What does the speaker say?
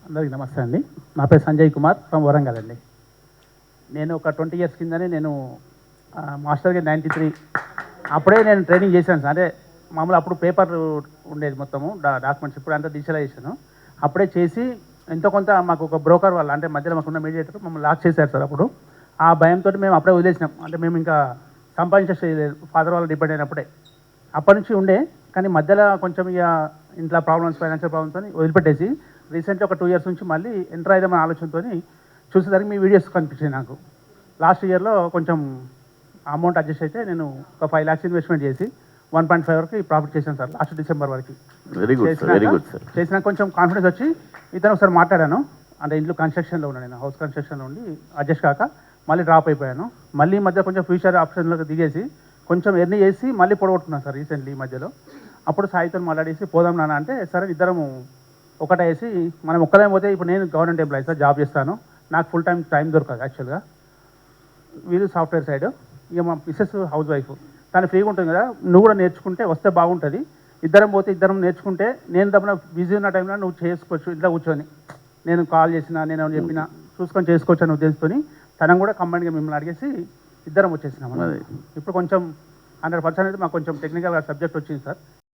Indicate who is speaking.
Speaker 1: అందరికీ నమస్తే అండి. నా పేరు సంజయ్ కుమార్ ఫ్రమ్ వరంగల్ అండి. నేను ఒక 20 ఇయర్స్ కిందనే నేను మాస్టర్కి 93 అప్పుడే నేను ట్రైనింగ్ చేశాను సార్. అంటే మామూలు అప్పుడు పేపర్ ఉండేది మొత్తము డాక్యుమెంట్స్, ఇప్పుడు అంతా డిజిటలైజేషన్. అప్పుడే చేసి ఎంతో కొంత మాకు ఒక బ్రోకర్ వాళ్ళు, అంటే మధ్యలో మాకున్న మీడియేటర్ మమ్మల్ని లాక్ చేశారు సార్. అప్పుడు ఆ భయంతో మేము అప్పుడే వదిలేసినాం. అంటే మేము ఇంకా సంపాదించే ఫాదర్ వాళ్ళు డిపెండ్ అయినప్పుడే అప్పటి నుంచి ఉండే, కానీ మధ్యలో కొంచెం ఇక ఇంట్లో ప్రాబ్లమ్స్, ఫైనాన్షియల్ ప్రాబ్లమ్స్ అని వదిలిపెట్టేసి రీసెంట్గా ఒక 2 ఇయర్స్ నుంచి మళ్ళీ ఎంటర్ అయిదామని ఆలోచనతో చూసేసరికి మీ వీడియోస్ కనిపించాయి నాకు. లాస్ట్ ఇయర్లో కొంచెం అమౌంట్ అడ్జస్ట్ అయితే నేను ఒక 5 lakhs ఇన్వెస్ట్మెంట్ చేసి 1.5 వరకు ప్రాఫిట్ చేశాను సార్. లాస్ట్ డిసెంబర్ వరకు
Speaker 2: వెరీ గుడ్ సార్.
Speaker 1: చేసినాక కొంచెం కాన్ఫిడెన్స్ వచ్చి ఇతను ఒకసారి మాట్లాడాను. అంటే ఇంట్లో కన్స్ట్రక్షన్లో ఉన్నాను, నేను హౌస్ కన్స్ట్రక్షన్లో ఉండి అడ్జస్ట్ కాక మళ్ళీ డ్రాప్ అయిపోయాను. మళ్ళీ ఈ మధ్య కొంచెం ఫ్యూచర్ ఆప్షన్లోకి దిగేసి కొంచెం ఎర్నీ చేసి మళ్ళీ పొడగొట్టుకున్నాను సార్ రీసెంట్లీ ఈ మధ్యలో. అప్పుడు సాయితో మాట్లాడేసి పోదాం నాన్న అంటే, సరే ఇద్దరము ఒకటేసి మనం ఒక్కదే పోతే, ఇప్పుడు నేను గవర్నమెంట్ ఎంప్లాయీ సార్, జాబ్ చేస్తాను, నాకు ఫుల్ టైం దొరకదు యాక్చువల్గా. వీళ్ళు సాఫ్ట్వేర్ సైడ్, ఇక మా మిస్సెస్ హౌస్ వైఫ్, తను ఫ్రీగా ఉంటుంది కదా, నువ్వు కూడా నేర్చుకుంటే వస్తే బాగుంటుంది, ఇద్దరం పోతే ఇద్దరం నేర్చుకుంటే, నేను తప్పన బిజీ ఉన్న టైంలో నువ్వు చేసుకోవచ్చు ఇంట్లో కూర్చొని, నేను కాల్ చేసినా నేను చెప్పినా చూసుకొని చేసుకోవచ్చు అని ఉద్దేశంతో తనను కూడా కంబైన్గా మిమ్మల్ని అడిగేసి ఇద్దరం వచ్చేసినాం. ఇప్పుడు కొంచెం 100% అయితే మాకు కొంచెం టెక్నికల్గా సబ్జెక్ట్ వచ్చింది సార్.